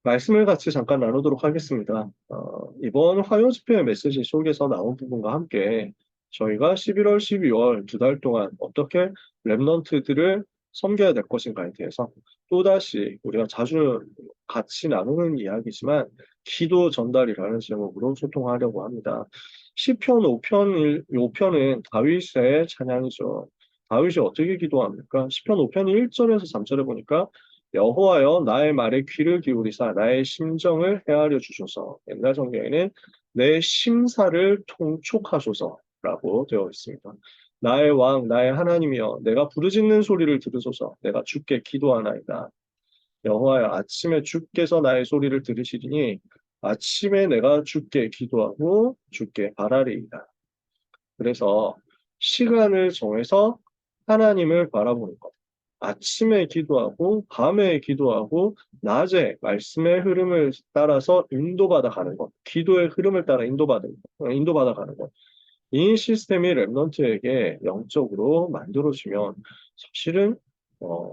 말씀을 같이 잠깐 나누도록 하겠습니다. 이번 화요 집회 메시지 속에서 나온 부분과 함께 저희가 11월, 12월 두 달 동안 어떻게 랩넌트들을 섬겨야 될 것인가에 대해서 또다시 우리가 자주 같이 나누는 이야기지만 기도 전달이라는 제목으로 소통하려고 합니다. 시편 5편은 다윗의 찬양이죠. 다윗이 어떻게 기도합니까? 시편 5편 1절에서 3절에 보니까 여호와여 나의 말에 귀를 기울이사 나의 심정을 헤아려 주소서. 옛날 성경에는 내 심사를 통촉하소서라고 되어 있습니다. 나의 왕, 나의 하나님이여 내가 부르짖는 소리를 들으소서. 내가 주께 기도하나이다. 여호와여 아침에 주께서 나의 소리를 들으시리니 아침에 내가 주께 기도하고 주께 바라리이다. 그래서 시간을 정해서 하나님을 바라보는 것. 아침에 기도하고 밤에 기도하고 낮에 말씀의 흐름을 따라서 인도받아 가는 것. 기도의 흐름을 따라 인도받아 가는 것. 이 시스템이 랩런트에게 영적으로 만들어지면 사실은 어,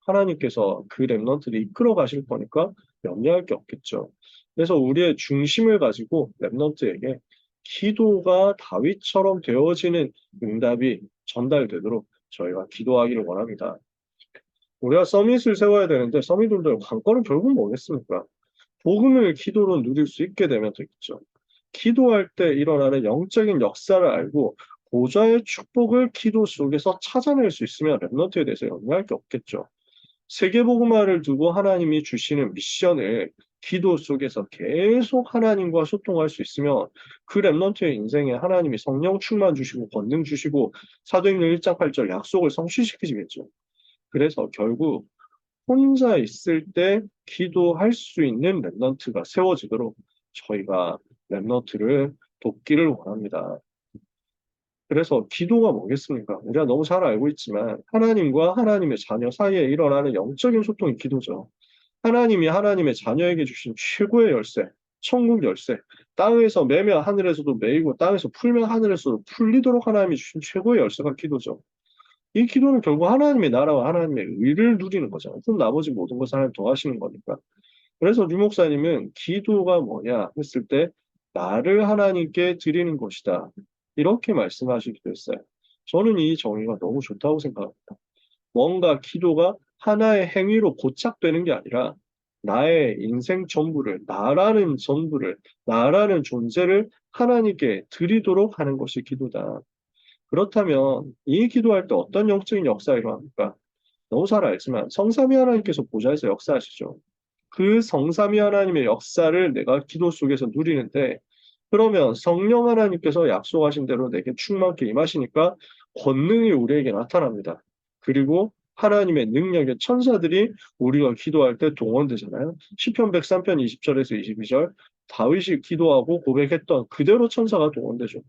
하나님께서 그 랩런트를 이끌어 가실 거니까 염려할 게 없겠죠. 그래서 우리의 중심을 가지고 랩런트에게 기도가 다윗처럼 되어지는 응답이 전달되도록 저희가 기도하기를 원합니다. 우리가 서밋을 세워야 되는데 서밋들도 관건은 결국 뭐겠습니까? 복음을 기도로 누릴 수 있게 되면 되겠죠. 기도할 때 일어나는 영적인 역사를 알고 보좌의 축복을 기도 속에서 찾아낼 수 있으면 랩런트에 대해서 염려할 게 없겠죠. 세계복음화를 두고 하나님이 주시는 미션을 기도 속에서 계속 하나님과 소통할 수 있으면 그 랩런트의 인생에 하나님이 성령 충만 주시고 권능 주시고 사도행전 1장 8절 약속을 성취시키시겠죠. 그래서 결국 혼자 있을 때 기도할 수 있는 랩런트가 세워지도록 저희가 랩런트를 돕기를 원합니다. 그래서 기도가 뭐겠습니까? 우리가 너무 잘 알고 있지만 하나님과 하나님의 자녀 사이에 일어나는 영적인 소통이 기도죠. 하나님이 하나님의 자녀에게 주신 최고의 열쇠, 천국 열쇠, 땅에서 매면 하늘에서도 매이고 땅에서 풀면 하늘에서도 풀리도록 하나님이 주신 최고의 열쇠가 기도죠. 이 기도는 결국 하나님의 나라와 하나님의 의를 누리는 거잖아요. 그럼 나머지 모든 것을 하나님 더하시는 거니까. 그래서 유 목사님은 기도가 뭐냐 했을 때 나를 하나님께 드리는 것이다. 이렇게 말씀하시기도 했어요. 저는 이 정의가 너무 좋다고 생각합니다. 뭔가 기도가 하나의 행위로 고착되는 게 아니라 나의 인생 전부를, 나라는 전부를, 나라는 존재를 하나님께 드리도록 하는 것이 기도다. 그렇다면 이 기도할 때 어떤 영적인 역사가 일어납니까? 너무 잘 알지만 성삼위 하나님께서 보좌에서 역사하시죠. 그 성삼위 하나님의 역사를 내가 기도 속에서 누리는데 그러면 성령 하나님께서 약속하신 대로 내게 충만케 임하시니까 권능이 우리에게 나타납니다. 그리고 하나님의 능력의 천사들이 우리가 기도할 때 동원되잖아요. 시편 103편 20절에서 22절 다윗이 기도하고 고백했던 그대로 천사가 동원되죠.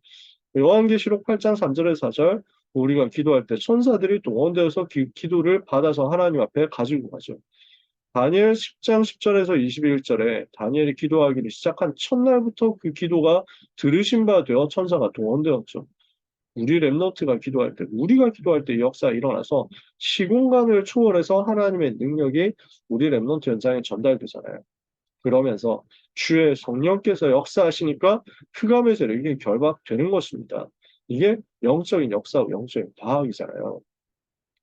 요한계시록 8장 3절에서 4절 우리가 기도할 때 천사들이 동원되어서 기도를 받아서 하나님 앞에 가지고 가죠. 다니엘 10장 10절에서 21절에 다니엘이 기도하기를 시작한 첫날부터 그 기도가 들으신 바 되어 천사가 동원되었죠. 우리 랩너트가 기도할 때, 우리가 기도할 때 이 역사가 일어나서 시공간을 초월해서 하나님의 능력이 우리 랩너트 현장에 전달되잖아요. 그러면서 주의 성령께서 역사하시니까 흑암의 세력이 결박되는 것입니다. 이게 영적인 역사고 영적인 과학이잖아요.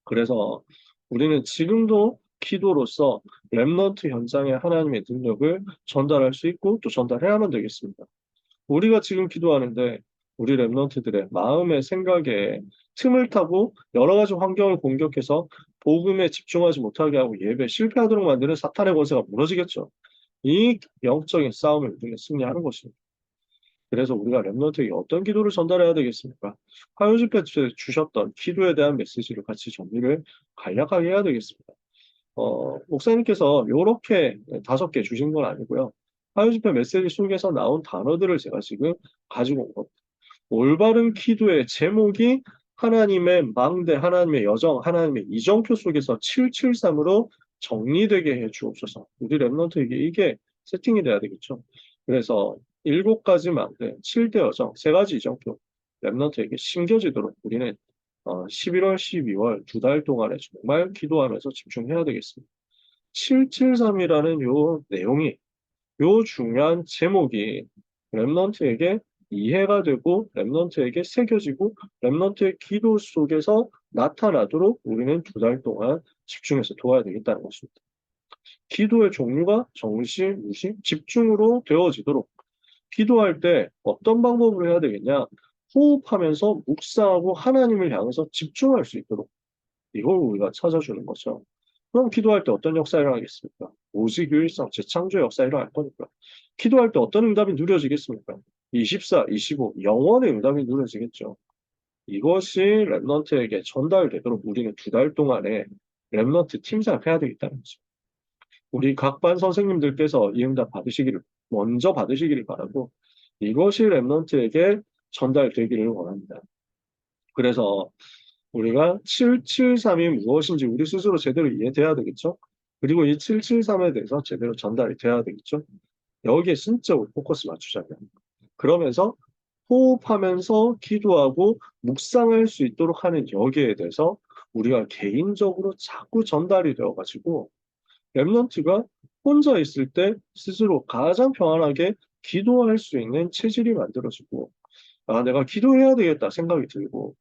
그래서 우리는 지금도 기도로서 랩넌트 현장에 하나님의 능력을 전달할 수 있고 또 전달해야만 되겠습니다. 우리가 지금 기도하는데 우리 랩넌트들의 마음의 생각에 틈을 타고 여러 가지 환경을 공격해서 복음에 집중하지 못하게 하고 예배 실패하도록 만드는 사탄의 권세가 무너지겠죠. 이 영적인 싸움을 우리가 승리하는 것입니다. 그래서 우리가 랩런트에게 어떤 기도를 전달해야 되겠습니까? 화요 집회 때 주셨던 기도에 대한 메시지를 같이 정리를 간략하게 해야 되겠습니다. 목사님께서 이렇게 5개 주신 건 아니고요. 화요 집회 메시지 속에서 나온 단어들을 제가 지금 가지고 온 겁니다. 올바른 기도의 제목이 하나님의 망대, 하나님의 여정, 하나님의 이정표 속에서 773으로 정리되게 해 주옵소서. 우리 랩런트에게 이게 세팅이 돼야 되겠죠. 그래서 7가지 망대, 7대 여정, 3가지 이정표 랩런트에게 심겨지도록 우리는 11월, 12월 2달 동안에 정말 기도하면서 집중해야 되겠습니다. 773이라는 요 내용이 요 중요한 제목이 렘넌트에게 이해가 되고 렘넌트에게 새겨지고 렘넌트의 기도 속에서 나타나도록 우리는 2달 동안 집중해서 도와야 되겠다는 것입니다. 기도의 종류가 정시, 무시, 집중으로 되어지도록 기도할 때 어떤 방법으로 해야 되겠냐? 호흡하면서 묵상하고 하나님을 향해서 집중할 수 있도록 이걸 우리가 찾아주는 거죠. 그럼 기도할 때 어떤 역사가 일어나겠습니까? 오직 유일성, 재창조의 역사가 일어날 거니까. 기도할 때 어떤 응답이 누려지겠습니까? 24, 25, 영원의 응답이 누려지겠죠. 이것이 랩넌트에게 전달되도록 우리는 2달 동안에 랩넌트 팀장을 해야 되겠다는 거죠. 우리 각 반 선생님들께서 이 응답 받으시기를, 먼저 받으시기를 바라고 이것이 랩넌트에게 전달되기를 원합니다. 그래서 우리가 773이 무엇인지 우리 스스로 제대로 이해돼야 되겠죠? 그리고 이 773에 대해서 제대로 전달이 돼야 되겠죠? 여기에 진짜 우리 포커스 맞추자면. 그러면서 호흡하면서 기도하고 묵상할 수 있도록 하는 여기에 대해서 우리가 개인적으로 자꾸 전달이 되어가지고 랩런트가 혼자 있을 때 스스로 가장 평안하게 기도할 수 있는 체질이 만들어지고 아, 내가 기도해야 되겠다 생각이 들고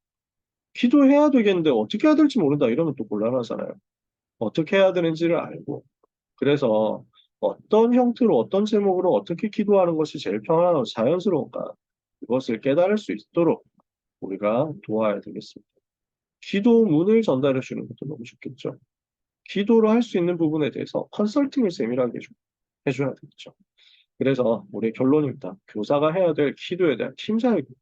기도해야 되겠는데 어떻게 해야 될지 모른다 이러면 또 곤란하잖아요. 어떻게 해야 되는지를 알고 그래서 어떤 형태로 어떤 제목으로 어떻게 기도하는 것이 제일 평안하고 자연스러운가 그것을 깨달을 수 있도록 우리가 도와야 되겠습니다. 기도문을 전달해 주는 것도 너무 좋겠죠. 기도로 할 수 있는 부분에 대해서 컨설팅을 세밀하게 해줘야 되겠죠. 그래서 우리의 결론입니다. 교사가 해야 될 기도에 대한 팀장입니다.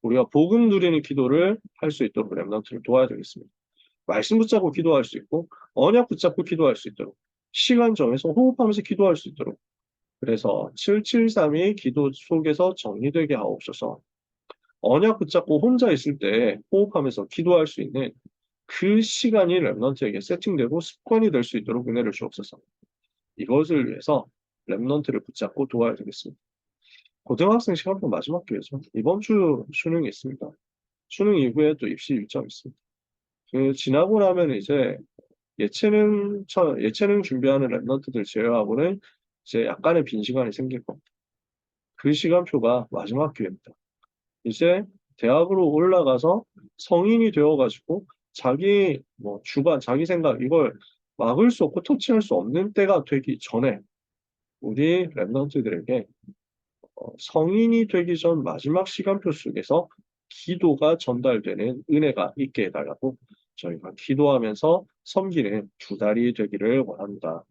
우리가 복음 누리는 기도를 할 수 있도록 렘넌트를 도와야 되겠습니다. 말씀 붙잡고 기도할 수 있고 언약 붙잡고 기도할 수 있도록 시간 정해서 호흡하면서 기도할 수 있도록 그래서 773이 기도 속에서 정리되게 하옵소서. 언약 붙잡고 혼자 있을 때 호흡하면서 기도할 수 있는 그 시간이 렘넌트에게 세팅되고 습관이 될 수 있도록 은혜를 주옵소서. 이것을 위해서 렘넌트를 붙잡고 도와야 되겠습니다. 고등학생 시간표 마지막 기회죠. 이번 주 수능이 있습니다. 수능 이후에 또 입시 일정이 있습니다. 그 지나고 나면 이제 예체능 준비하는 랩런트들 제외하고는 이제 약간의 빈 시간이 생길 겁니다. 그 시간표가 마지막 기회입니다. 이제 대학으로 올라가서 성인이 되어가지고 자기 뭐 주관, 자기 생각 이걸 막을 수 없고 터치할 수 없는 때가 되기 전에 우리 랩런트들에게 성인이 되기 전 마지막 시간표 속에서 기도가 전달되는 은혜가 있게 해달라고 저희가 기도하면서 섬기는 2달이 되기를 원합니다.